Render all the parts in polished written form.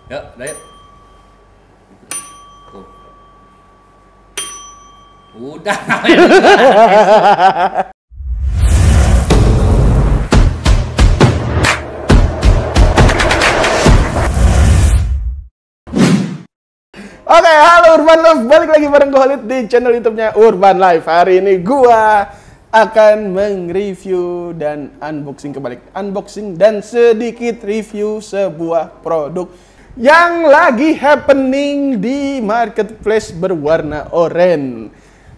Yuk, udah yuk. Tuh. Udah. Oke, halo Urban Love, balik lagi bareng gue Khalid di channel YouTube-nya Urban Life. Hari ini gua akan meng-review dan unboxing dan sedikit review sebuah produk yang lagi happening di marketplace berwarna oranye.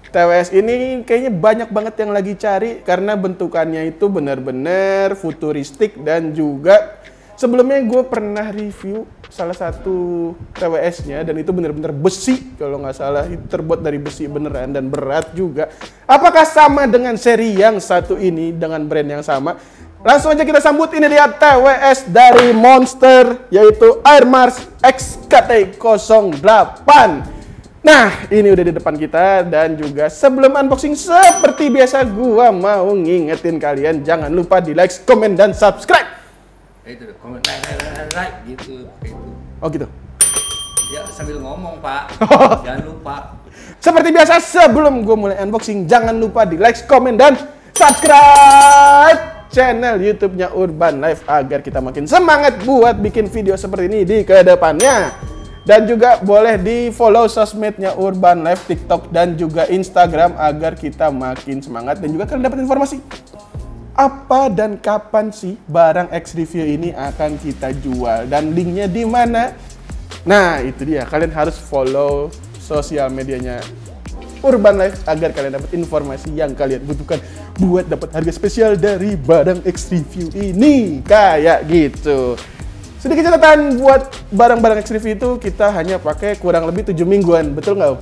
TWS ini kayaknya banyak banget yang lagi cari karena bentukannya itu benar-benar futuristik dan juga sebelumnya gue pernah review salah satu TWS-nya dan itu benar-benar besi kalau nggak salah, itu terbuat dari besi beneran dan berat juga. Apakah sama dengan seri yang satu ini dengan brand yang sama? Langsung aja kita sambut, ini dia TWS dari Monster, yaitu Air Mars XKT08. Nah, ini udah di depan kita dan juga sebelum unboxing seperti biasa gua mau ngingetin kalian jangan lupa di like, komen, dan subscribe. Itu komen like gitu, kayak itu. Oh gitu. Ya sambil ngomong Pak, jangan lupa. Seperti biasa sebelum gue mulai unboxing jangan lupa di like, komen, dan subscribe channel YouTube-nya Urban Life agar kita makin semangat buat bikin video seperti ini di kedepannya. Dan juga boleh di follow sosmednya Urban Life, TikTok dan juga Instagram agar kita makin semangat dan juga kalian dapat informasi apa dan kapan sih barang X Review ini akan kita jual dan linknya di mana. Nah itu dia, kalian harus follow sosial medianya Urban Life agar kalian dapat informasi yang kalian butuhkan buat dapat harga spesial dari barang X Review ini, kayak gitu. Sedikit catatan buat barang-barang X Review itu kita hanya pakai kurang lebih 7 mingguan, betul nggak?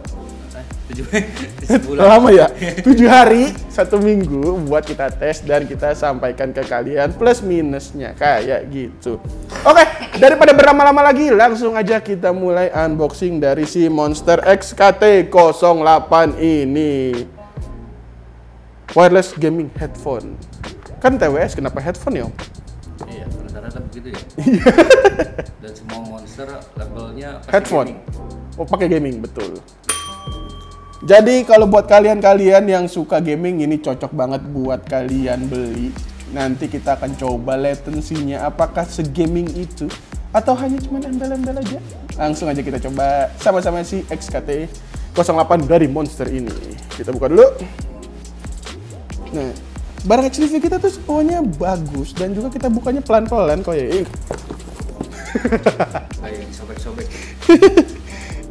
7 bulan. Lama ya? 7 hari, 1 minggu buat kita tes dan kita sampaikan ke kalian plus minusnya kayak gitu. Oke, daripada berlama-lama lagi, langsung aja kita mulai unboxing dari si Monster XKT08 ini. Wireless gaming headphone. Kan TWS kenapa headphone ya, Om? Iya, rata-rata begitu ya. Dan semua Monster labelnya pasti Headphone. gaming. Oh, pakai gaming, betul. Jadi kalau buat kalian-kalian yang suka gaming ini cocok banget buat kalian beli. Nanti kita akan coba latensinya apakah segaming itu atau hanya cuma embel-embel aja. Langsung aja kita coba sama-sama si XKT08 dari Monster ini. Kita buka dulu. Nah, barang X Review kita tuh semuanya bagus dan juga kita bukanya pelan-pelan kok ya. Kayak sobek-sobek.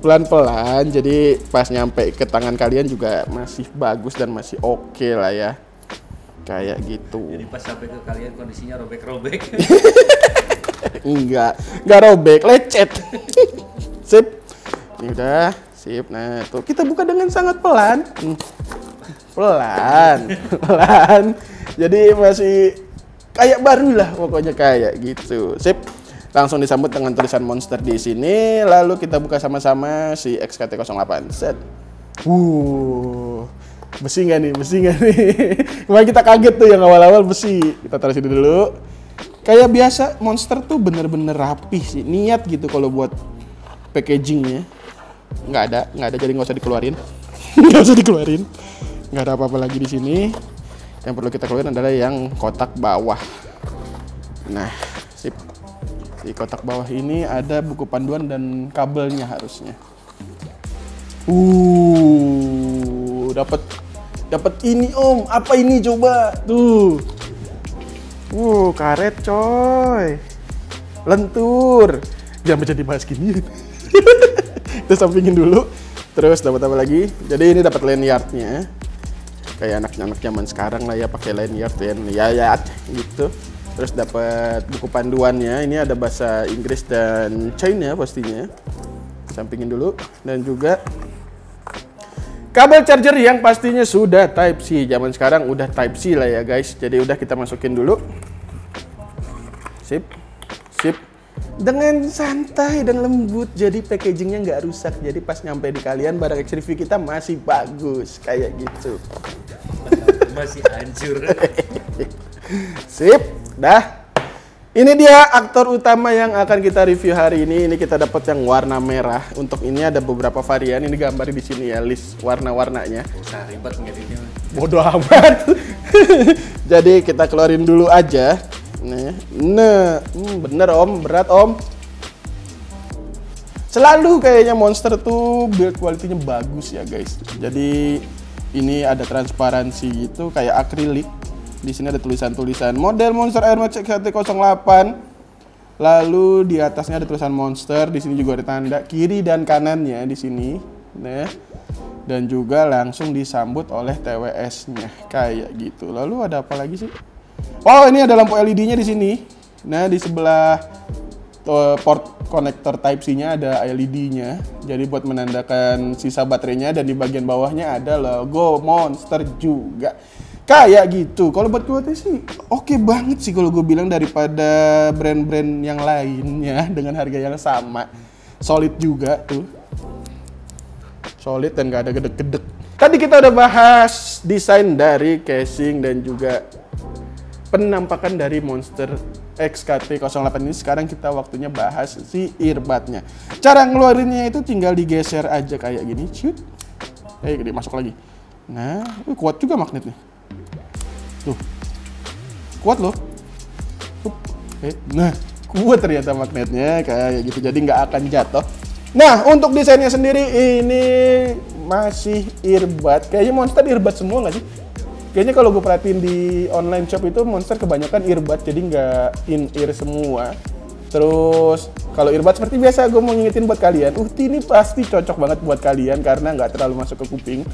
Pelan-pelan, jadi pas nyampe ke tangan kalian juga masih bagus dan masih oke lah ya, kayak gitu. Jadi pas sampai ke kalian kondisinya robek-robek. Enggak robek, lecet. Sip, ini udah sip. Nah tuh kita buka dengan sangat pelan, pelan. Jadi masih kayak baru lah pokoknya, kayak gitu. Sip. Langsung disambut dengan tulisan Monster di sini, lalu kita buka sama-sama si XKT08. Set. Besi nggak nih? Kemarin kita kaget tuh yang awal-awal besi. Kita taruh sini dulu. Kayak biasa Monster tuh bener-bener rapih sih. Niat gitu kalau buat packagingnya. Nggak ada jadi nggak usah dikeluarin. Nggak ada apa-apa lagi di sini. Yang perlu kita keluarin adalah yang kotak bawah. Nah, sip. Di kotak bawah ini ada buku panduan dan kabelnya harusnya. Dapat ini Om. Apa ini coba? Tuh. Karet coy. Lentur. Jangan jadi bahas gini. Kita sampingin dulu. Terus dapat apa lagi? Jadi ini dapat lanyardnya. Kayak anak-anak zaman sekarang lah ya, pakai lanyard gitu. Terus dapat buku panduannya, ini ada bahasa Inggris dan China pastinya. Sampingin dulu. Dan juga kabel charger yang pastinya sudah Type C. Zaman sekarang udah Type C lah ya guys. Jadi udah kita masukin dulu. Sip. Dengan santai dan lembut, jadi packagingnya nggak rusak. Jadi pas nyampe di kalian barang X Review kita masih bagus kayak gitu. Masih hancur. Sip, dah. Ini dia aktor utama yang akan kita review hari ini. Ini kita dapat yang warna merah. Untuk ini ada beberapa varian. Ini gambar di sini ya, list warna-warnanya. Usah ribet ngeditnya. Bodoh amat. Jadi kita keluarin dulu aja. Nah, bener om, berat om. Selalu kayaknya Monster tuh build quality-nya bagus ya guys. Jadi ini ada transparansi gitu kayak akrilik. Di sini ada tulisan-tulisan model Monster Air Max XHT08. Lalu di atasnya ada tulisan Monster. Di sini juga ada tanda kiri dan kanannya di sini. Nah, dan juga langsung disambut oleh TWS-nya kayak gitu. Lalu ada apa lagi sih? Oh, ini ada lampu LED-nya di sini. Nah, di sebelah port konektor Type-C-nya ada LED-nya. Jadi buat menandakan sisa baterainya, dan di bagian bawahnya ada logo Monster juga. Kayak gitu. Kalau buat gue sih oke banget sih kalau gue bilang, daripada brand-brand yang lainnya dengan harga yang sama. Solid juga tuh. Solid dan gak ada gedek-gedek. Tadi kita udah bahas desain dari casing dan juga penampakan dari Monster XKT08 ini. Sekarang kita waktunya bahas si earbudnya. Cara ngeluarinnya itu tinggal digeser aja kayak gini. Shoot. Gede masuk lagi. Nah, kuat juga magnetnya. Tuh, kuat loh. Nah, kuat ternyata magnetnya kayak gitu, jadi nggak akan jatuh. Nah, untuk desainnya sendiri ini masih earbud. Kayaknya Monster earbud semua nggak sih? Kayaknya kalau gue perhatiin di online shop itu Monster kebanyakan earbud, jadi nggak in-ear semua. Terus kalau earbud seperti biasa, gue mau ngingetin buat kalian, ini pasti cocok banget buat kalian karena nggak terlalu masuk ke kuping.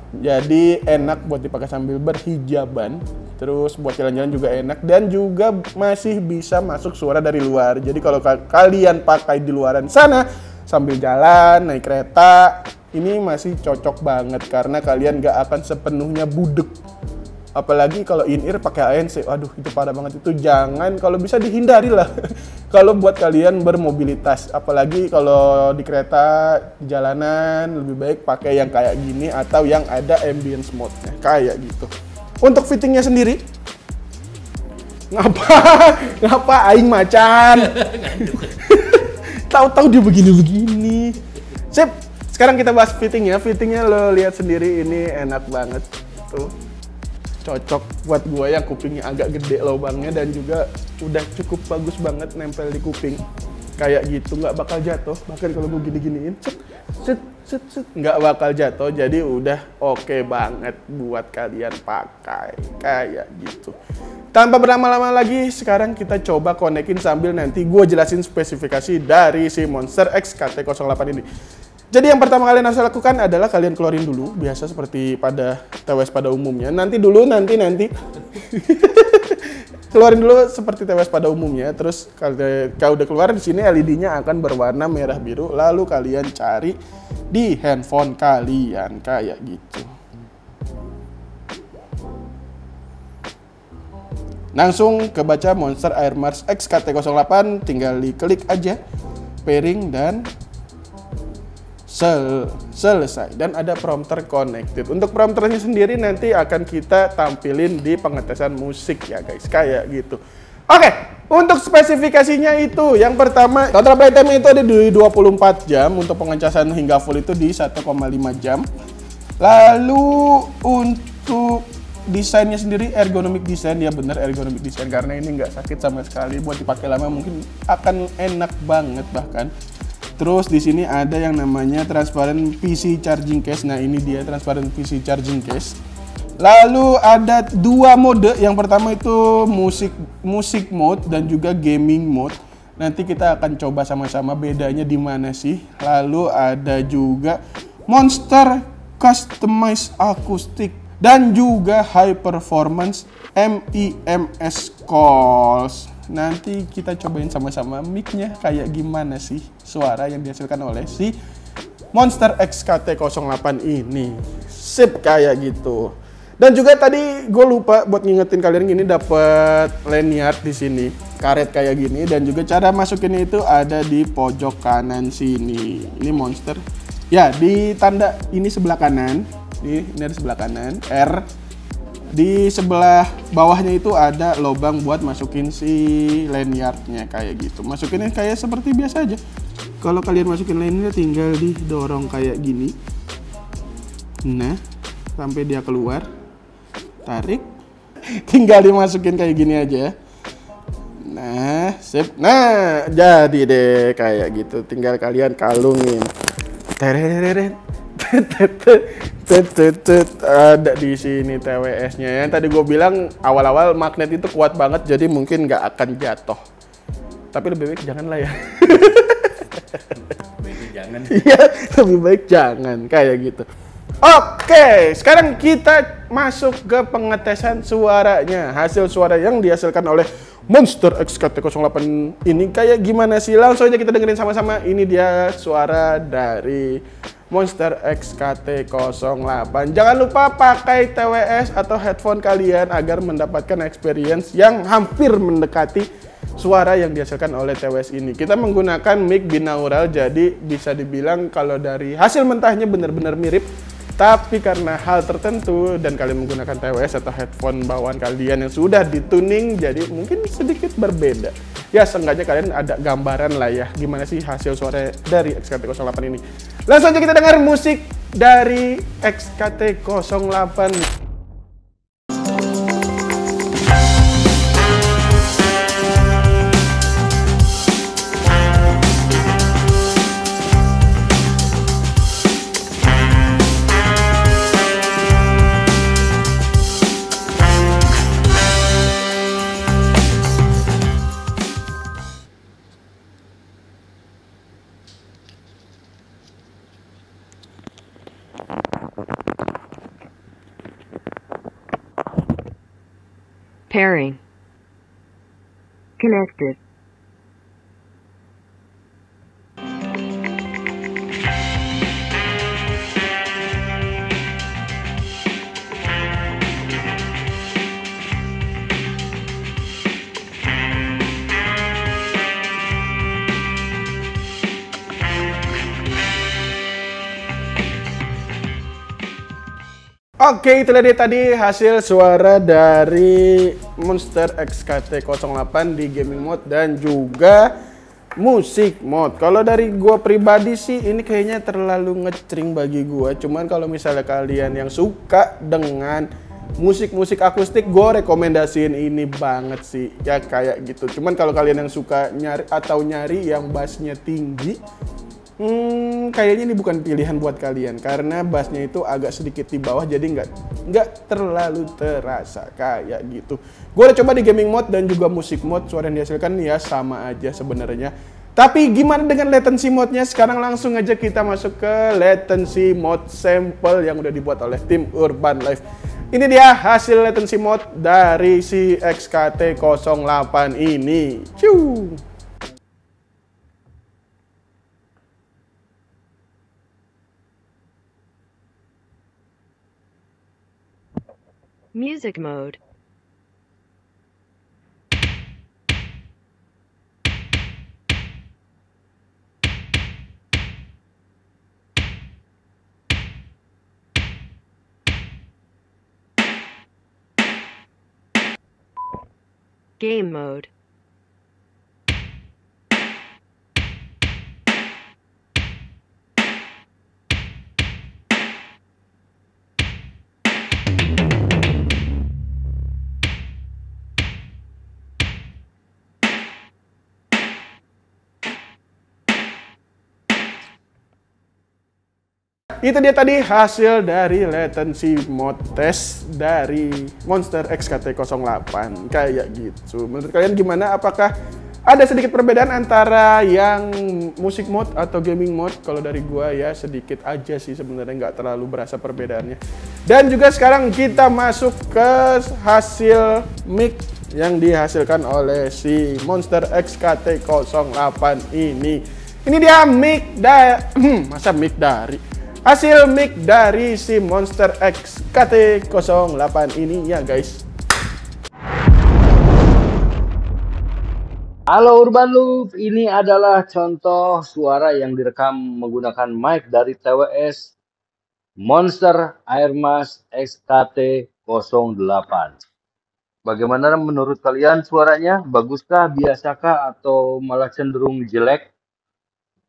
Jadi enak buat dipakai sambil berhijaban. Terus buat jalan-jalan juga enak, dan juga masih bisa masuk suara dari luar. Jadi kalau kalian pakai di luaran sana sambil jalan, naik kereta, ini masih cocok banget karena kalian gak akan sepenuhnya budek. Apalagi kalau in-ear pakai ANC, aduh itu parah banget. Itu jangan, kalau bisa dihindari lah. Kalau buat kalian bermobilitas, apalagi kalau di kereta, di jalanan, lebih baik pakai yang kayak gini atau yang ada ambience mode-nya, kayak gitu. Untuk fittingnya sendiri, ngapa aing macan? Tahu-tahu dia begini-begini. Sip, sekarang kita bahas fittingnya. Fittingnya lo lihat sendiri, ini enak banget tuh. Cocok buat gue yang kupingnya agak gede lubangnya, dan juga udah cukup bagus banget nempel di kuping kayak gitu, nggak bakal jatuh. Bahkan kalau gue gini-giniin, set, nggak bakal jatuh. Jadi udah oke banget buat kalian pakai kayak gitu. Tanpa berlama-lama lagi, sekarang kita coba konekin sambil nanti gue jelasin spesifikasi dari si Monster XKT08 ini. Jadi yang pertama kalian harus lakukan adalah kalian keluarin dulu, biasa seperti pada TWS pada umumnya. Nanti. Keluarin dulu seperti TWS pada umumnya. Terus kalau udah keluar, di sini LED-nya akan berwarna merah biru. Lalu kalian cari di handphone kalian kayak gitu. Langsung kebaca Monster Air Max XKT08, tinggal diklik aja pairing dan selesai, dan ada prompter connected. Untuk prompternya sendiri nanti akan kita tampilin di pengetesan musik ya guys, kayak gitu. Oke, untuk spesifikasinya itu yang pertama, total playtime itu ada di 24 jam, untuk pengecasan hingga full itu di 1,5 jam. Lalu untuk desainnya sendiri ergonomic design, ya bener ergonomic design karena ini nggak sakit sama sekali, buat dipakai lama mungkin akan enak banget bahkan. Terus di sini ada yang namanya transparent PC charging case. Nah, ini dia transparent PC charging case. Lalu ada dua mode. Yang pertama itu musik mode dan juga gaming mode. Nanti kita akan coba sama-sama bedanya di mana sih. Lalu ada juga Monster Customized Acoustic dan juga High Performance MEMS Calls. Nanti kita cobain sama-sama mic-nya kayak gimana sih suara yang dihasilkan oleh si Monster XKT08 ini. Sip, kayak gitu. Dan juga tadi gue lupa buat ngingetin kalian, gini dapat lanyard di sini, karet kayak gini, dan juga cara masukinnya itu ada di pojok kanan sini. Ini Monster. Ya, di tanda ini sebelah kanan. Ini ada sebelah kanan R. Di sebelah bawahnya itu ada lubang buat masukin si lanyardnya kayak gitu. Masukinnya kayak seperti biasa aja. Kalau kalian masukin lanyardnya tinggal didorong kayak gini. Nah, sampai dia keluar. Tarik. Tinggal dimasukin kayak gini aja. Nah, sip. Nah, jadi deh kayak gitu. Tinggal kalian kalungin. Tereret. Ada di sini TWS-nya. Yang tadi gue bilang awal-awal magnet itu kuat banget, jadi mungkin nggak akan jatuh. Tapi lebih baik jangan lah ya. Jangan. Iya, lebih baik jangan kayak gitu. Oke, sekarang kita masuk ke pengetesan suaranya. Hasil suara yang dihasilkan oleh Monster XKT08 ini kayak gimana sih? Langsung aja kita dengerin sama-sama. Ini dia suara dari Monster XKT08. Jangan lupa pakai TWS atau headphone kalian agar mendapatkan experience yang hampir mendekati suara yang dihasilkan oleh TWS ini. Kita menggunakan mic binaural, jadi bisa dibilang kalau dari hasil mentahnya benar-benar mirip. Tapi karena hal tertentu dan kalian menggunakan TWS atau headphone bawaan kalian yang sudah dituning, jadi mungkin sedikit berbeda. Ya, seenggaknya kalian ada gambaran lah ya gimana sih hasil suara dari XKT08 ini. Langsung aja kita dengar musik dari XKT08. Pairing. Connected. Oke, itulah dia tadi hasil suara dari Monster XKT08 di gaming mode dan juga musik mode. Kalau dari gua pribadi sih ini kayaknya terlalu ngecring bagi gua. Cuman kalau misalnya kalian yang suka dengan musik-musik akustik, gue rekomendasiin ini banget sih. Ya kayak gitu. Cuman kalau kalian yang suka nyari yang bassnya tinggi, kayaknya ini bukan pilihan buat kalian karena bassnya itu agak sedikit di bawah, jadi nggak terlalu terasa kayak gitu. Gue udah coba di gaming mode dan juga musik mode, suara yang dihasilkan ya sama aja sebenarnya. Tapi gimana dengan latency mode-nya? Sekarang langsung aja kita masuk ke latency mode sampel yang udah dibuat oleh tim Urban Life. Ini dia hasil latency mode dari si XKT08 ini. Ciu. Music mode. Game mode. Itu dia tadi hasil dari latency mode test dari Monster XKT08 kayak gitu. Menurut kalian gimana? Apakah ada sedikit perbedaan antara yang musik mode atau gaming mode? Kalau dari gua ya sedikit aja sih sebenarnya, nggak terlalu berasa perbedaannya. Dan juga sekarang kita masuk ke hasil mic yang dihasilkan oleh si Monster XKT08 ini. Ini dia mic masa mic dari hasil mic dari si Monster XKT08 ini ya guys. Halo Urban Loop, ini adalah contoh suara yang direkam menggunakan mic dari TWS Monster Airmas XKT08. Bagaimana menurut kalian suaranya? Baguskah, biasakah, atau malah cenderung jelek?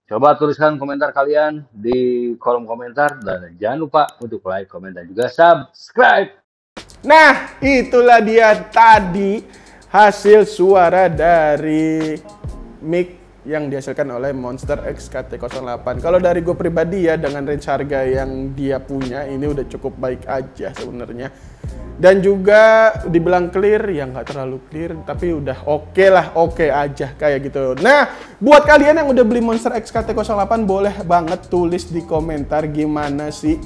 Coba tuliskan komentar kalian di kolom komentar dan jangan lupa untuk like, komen, dan juga subscribe. Nah, itulah dia tadi hasil suara dari mic yang dihasilkan oleh Monster XKT08. Kalau dari gue pribadi ya, dengan range harga yang dia punya, ini udah cukup baik aja sebenarnya. Dan juga dibilang clear, ya nggak terlalu clear, tapi udah oke lah, oke aja kayak gitu. Nah, buat kalian yang udah beli Monster XKT08, boleh banget tulis di komentar gimana sih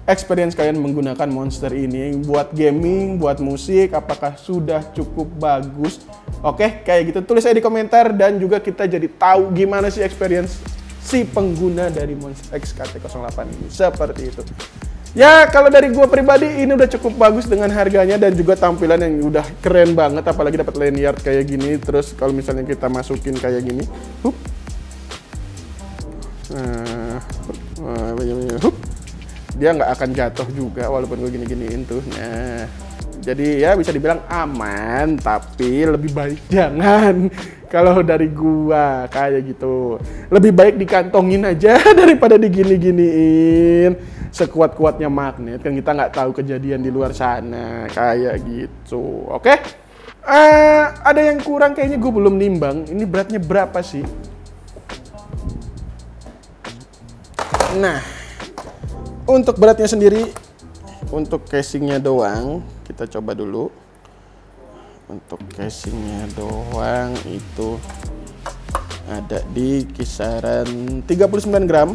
experience kalian menggunakan Monster ini buat gaming, buat musik, apakah sudah cukup bagus? Oke, kayak gitu tulis aja di komentar dan juga kita jadi tahu gimana sih experience si pengguna dari Monster XKT08 ini. Seperti itu. Ya, kalau dari gua pribadi ini udah cukup bagus dengan harganya dan juga tampilan yang udah keren banget, apalagi dapat lanyard kayak gini. Terus kalau misalnya kita masukin kayak gini, dia nggak akan jatuh juga walaupun gue gini-giniin tuh. Nah, jadi ya bisa dibilang aman, tapi lebih baik jangan. Kalau dari gua kayak gitu, lebih baik dikantongin aja daripada digini-giniin. Sekuat-kuatnya magnet kan kita nggak tahu kejadian di luar sana kayak gitu. Oke, ada yang kurang kayaknya, gue belum nimbang. Ini beratnya berapa sih? Nah, untuk beratnya sendiri, untuk casingnya doang, kita coba dulu. Untuk casingnya doang itu ada di kisaran 39 gram.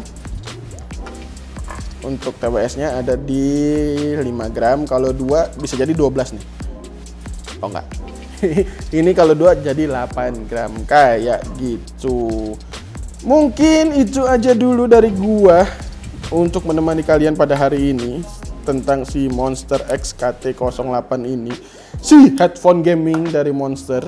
Untuk TWS-nya ada di 5 gram. Kalau 2 bisa jadi 12 nih. Oh enggak. Ini kalau 2 jadi 8 gram kayak gitu. Mungkin itu aja dulu dari gua untuk menemani kalian pada hari ini tentang si Monster XKT08 ini, si headphone gaming dari Monster.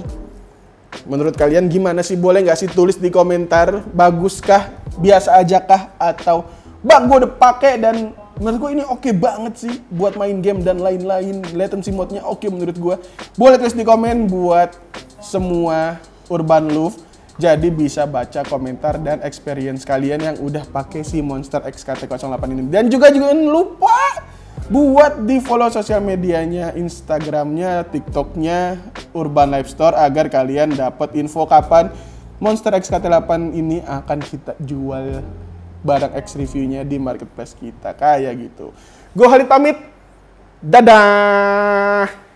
Menurut kalian gimana sih? Boleh nggak sih tulis di komentar, baguskah, biasa aja kah, atau bang gue udah pakai dan menurut gue ini oke banget sih buat main game dan lain-lain, latency mode-nya oke menurut gue. Boleh tulis di komen buat semua Urban Love. Jadi bisa baca komentar dan experience kalian yang udah pakai si Monster XKT08 ini. Dan juga jangan lupa buat di follow sosial medianya, Instagramnya, TikToknya Urban Life Store agar kalian dapat info kapan Monster XKT08 ini akan kita jual barang X reviewnya di marketplace kita kayak gitu. Gue Khalid pamit. Dadah.